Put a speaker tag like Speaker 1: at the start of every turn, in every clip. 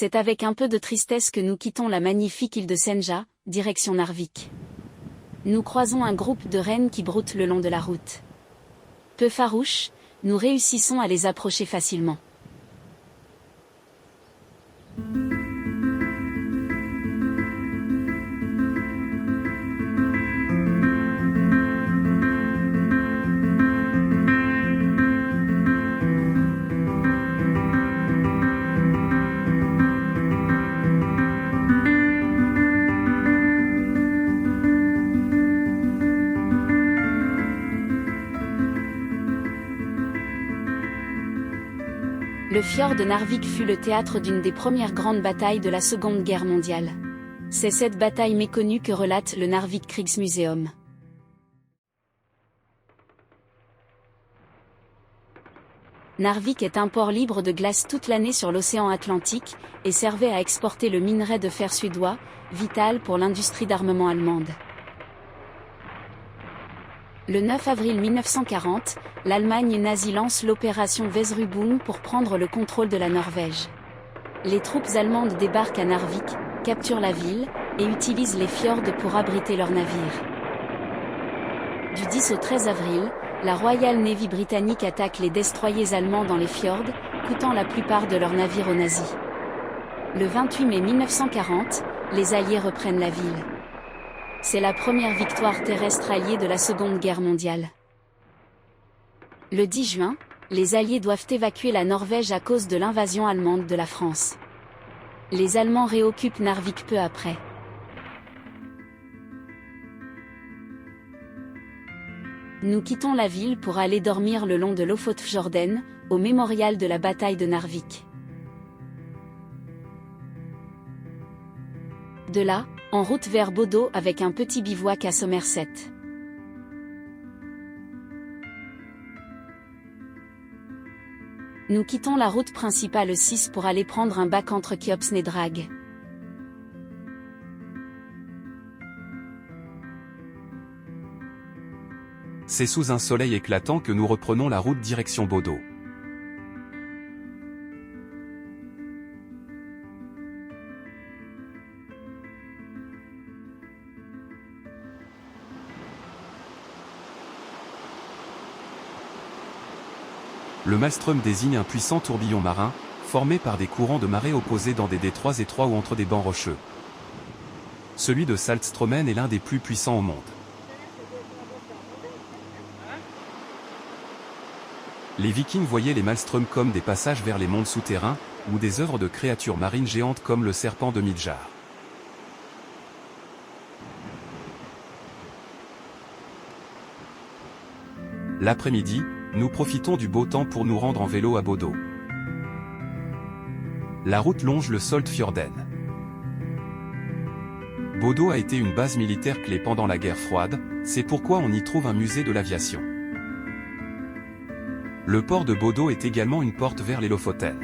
Speaker 1: C'est avec un peu de tristesse que nous quittons la magnifique île de Senja, direction Narvik. Nous croisons un groupe de rennes qui broutent le long de la route. Peu farouches, nous réussissons à les approcher facilement. Le fjord de Narvik fut le théâtre d'une des premières grandes batailles de la Seconde Guerre mondiale. C'est cette bataille méconnue que relate le Narvik Krigsmuseum. Narvik est un port libre de glace toute l'année sur l'océan Atlantique, et servait à exporter le minerai de fer suédois, vital pour l'industrie d'armement allemande. Le 9 avril 1940, l'Allemagne nazie lance l'opération Weserübung pour prendre le contrôle de la Norvège. Les troupes allemandes débarquent à Narvik, capturent la ville, et utilisent les fjords pour abriter leurs navires. Du 10 au 13 avril, la Royal Navy britannique attaque les destroyers allemands dans les fjords, coûtant la plupart de leurs navires aux nazis. Le 28 mai 1940, les Alliés reprennent la ville. C'est la première victoire terrestre alliée de la Seconde Guerre mondiale. Le 10 juin, les Alliés doivent évacuer la Norvège à cause de l'invasion allemande de la France. Les Allemands réoccupent Narvik peu après. Nous quittons la ville pour aller dormir le long de Lofotfjorden, au mémorial de la bataille de Narvik. De là, en route vers Bodø avec un petit bivouac à Somerset. Nous quittons la route principale 6 pour aller prendre un bac entre Kiops et Drag.
Speaker 2: C'est sous un soleil éclatant que nous reprenons la route direction Bodø. Le maelstrom désigne un puissant tourbillon marin, formé par des courants de marée opposés dans des détroits étroits ou entre des bancs rocheux. Celui de Saltstraumen est l'un des plus puissants au monde. Les Vikings voyaient les maelstroms comme des passages vers les mondes souterrains, ou des œuvres de créatures marines géantes comme le serpent de Midgard. L'après-midi, nous profitons du beau temps pour nous rendre en vélo à Bodø. La route longe le Saltfjorden. Bodø a été une base militaire clé pendant la guerre froide, c'est pourquoi on y trouve un musée de l'aviation. Le port de Bodø est également une porte vers les Lofoten.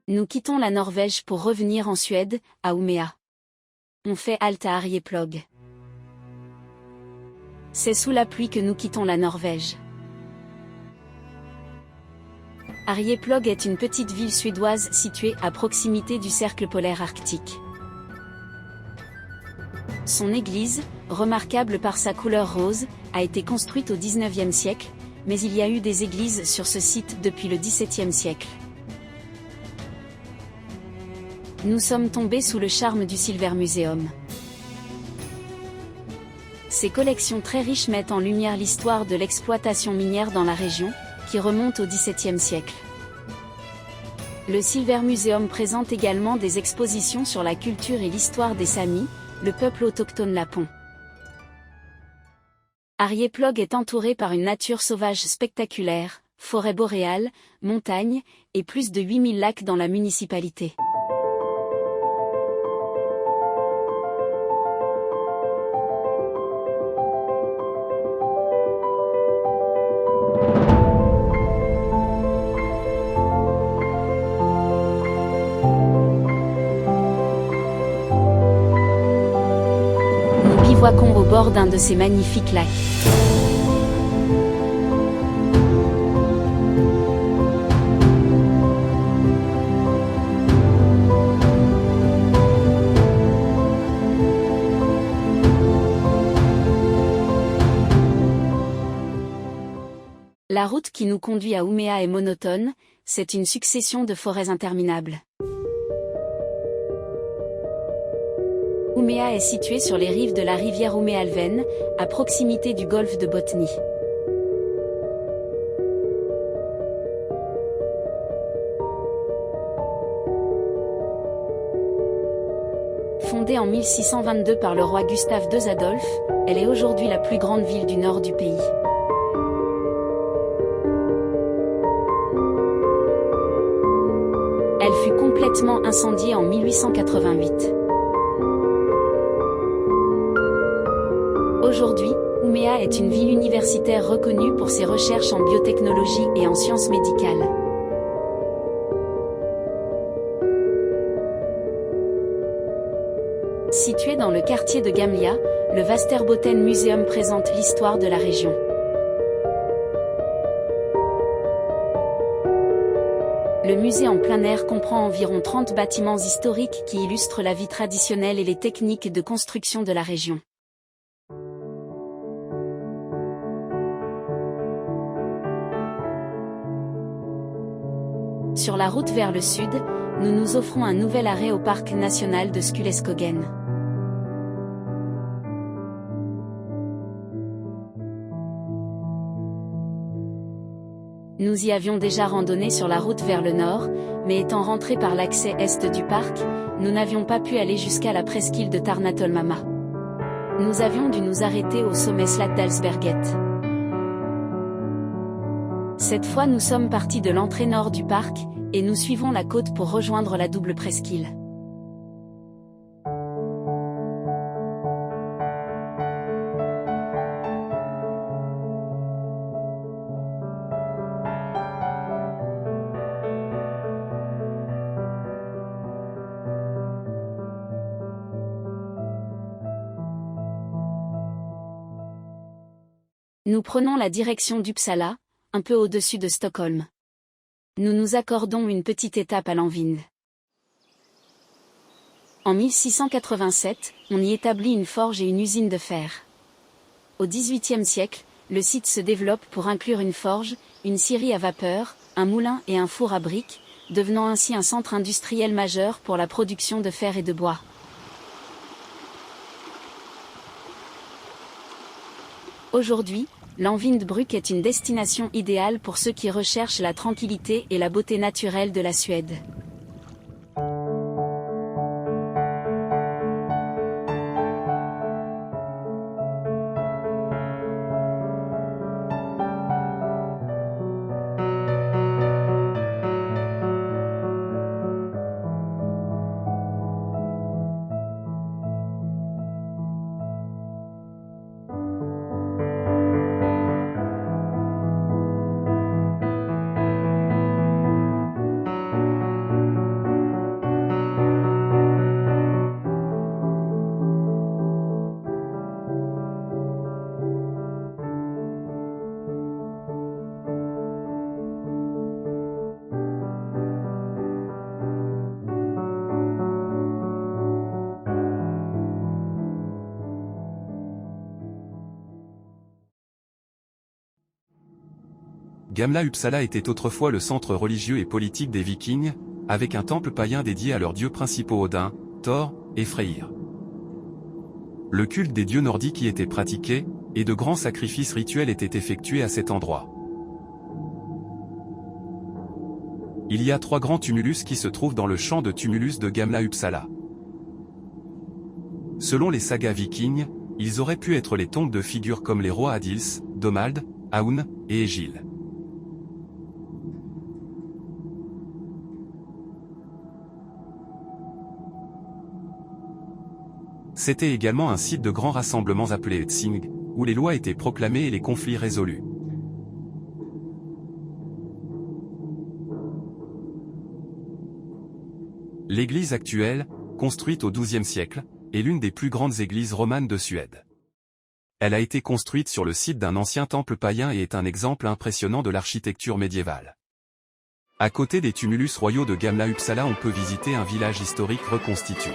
Speaker 1: Nous quittons la Norvège pour revenir en Suède, à Umeå. On fait halte à Arjeplog. C'est sous la pluie que nous quittons la Norvège. Arjeplog est une petite ville suédoise située à proximité du cercle polaire arctique. Son église, remarquable par sa couleur rose, a été construite au XIXe siècle, mais il y a eu des églises sur ce site depuis le XVIIe siècle. Nous sommes tombés sous le charme du Silvermuseum. Ces collections très riches mettent en lumière l'histoire de l'exploitation minière dans la région, qui remonte au XVIIe siècle. Le Silvermuseum présente également des expositions sur la culture et l'histoire des Samis, le peuple autochtone lapon. Arjeplog est entouré par une nature sauvage spectaculaire, forêt boréale, montagnes, et plus de 8000 lacs dans la municipalité. Bivouaquons au bord d'un de ces magnifiques lacs. la route qui nous conduit à Ouméa est monotone, c'est une succession de forêts interminables. Ouméa est située sur les rives de la rivière Ouméalven, à proximité du golfe de Botnie. Fondée en 1622 par le roi Gustave II Adolphe, elle est aujourd'hui la plus grande ville du nord du pays. Elle fut complètement incendiée en 1888. Aujourd'hui, Ouméa est une ville universitaire reconnue pour ses recherches en biotechnologie et en sciences médicales. Situé dans le quartier de Gamlia, le Västerbotten Museum présente l'histoire de la région. Le musée en plein air comprend environ 30 bâtiments historiques qui illustrent la vie traditionnelle et les techniques de construction de la région. Sur la route vers le sud, nous nous offrons un nouvel arrêt au parc national de Skuleskogen. Nous y avions déjà randonné sur la route vers le nord, mais étant rentrés par l'accès est du parc, nous n'avions pas pu aller jusqu'à la presqu'île de Tarnatolmama. Nous avions dû nous arrêter au sommet Slatdalsberget. Cette fois nous sommes partis de l'entrée nord du parc, et nous suivons la côte pour rejoindre la double presqu'île. Nous prenons la direction d'Uppsala, un peu au-dessus de Stockholm. Nous nous accordons une petite étape à Lanvind. En 1687, on y établit une forge et une usine de fer. Au XVIIIe siècle, le site se développe pour inclure une forge, une scierie à vapeur, un moulin et un four à briques, devenant ainsi un centre industriel majeur pour la production de fer et de bois. Aujourd'hui, Lanvindbruk est une destination idéale pour ceux qui recherchent la tranquillité et la beauté naturelle de la Suède.
Speaker 2: Gamla Uppsala était autrefois le centre religieux et politique des Vikings, avec un temple païen dédié à leurs dieux principaux Odin, Thor et Freyr. Le culte des dieux nordiques y était pratiqué, et de grands sacrifices rituels étaient effectués à cet endroit. Il y a 3 grands tumulus qui se trouvent dans le champ de tumulus de Gamla Uppsala. Selon les sagas vikings, ils auraient pu être les tombes de figures comme les rois Adils, Domald, Aun et Egil. C'était également un site de grands rassemblements appelés Etsing, où les lois étaient proclamées et les conflits résolus. L'église actuelle, construite au XIIe siècle, est l'une des plus grandes églises romanes de Suède. Elle a été construite sur le site d'un ancien temple païen et est un exemple impressionnant de l'architecture médiévale. À côté des tumulus royaux de Gamla Uppsala, on peut visiter un village historique reconstitué.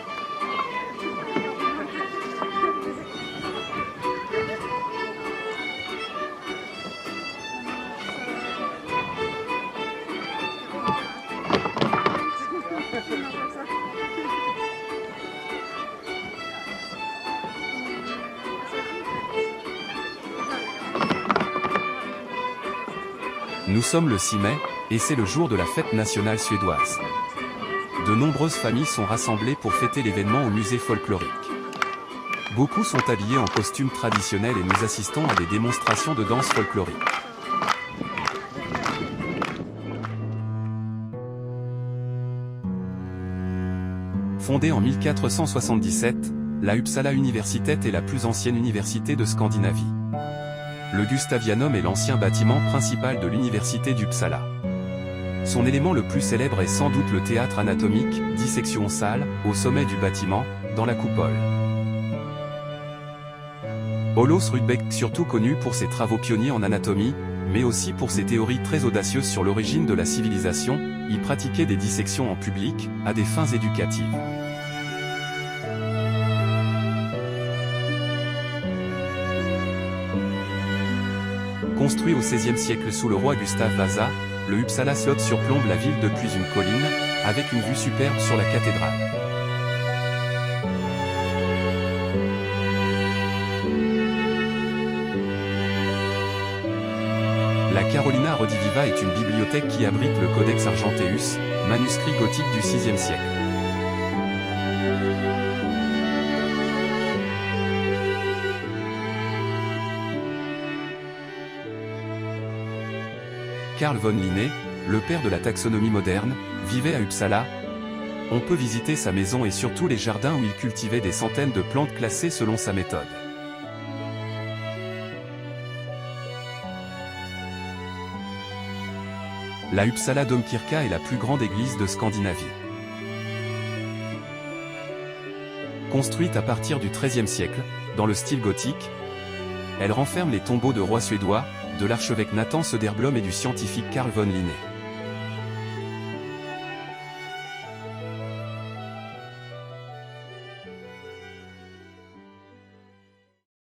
Speaker 2: Nous sommes le 6 mai, et c'est le jour de la fête nationale suédoise. De nombreuses familles sont rassemblées pour fêter l'événement au musée folklorique. Beaucoup sont habillés en costumes traditionnels et nous assistons à des démonstrations de danse folklorique. Fondée en 1477, la Uppsala Universitet est la plus ancienne université de Scandinavie. Le Gustavianum est l'ancien bâtiment principal de l'université d'Uppsala. Son élément le plus célèbre est sans doute le théâtre anatomique, dissection salle, au sommet du bâtiment, dans la coupole. Olaus Rudbeck, surtout connu pour ses travaux pionniers en anatomie, mais aussi pour ses théories très audacieuses sur l'origine de la civilisation, y pratiquait des dissections en public, à des fins éducatives. Construit au XVIe siècle sous le roi Gustav Vasa, le Uppsala slott surplombe la ville depuis une colline, avec une vue superbe sur la cathédrale. La Carolina Rediviva est une bibliothèque qui abrite le Codex Argenteus, manuscrit gothique du VIe siècle. Carl von Linné, le père de la taxonomie moderne, vivait à Uppsala. On peut visiter sa maison et surtout les jardins où il cultivait des centaines de plantes classées selon sa méthode. La Uppsala Domkyrka est la plus grande église de Scandinavie. Construite à partir du XIIIe siècle, dans le style gothique, elle renferme les tombeaux de rois suédois, de l'archevêque Nathan Söderblom et du scientifique Carl von Linné.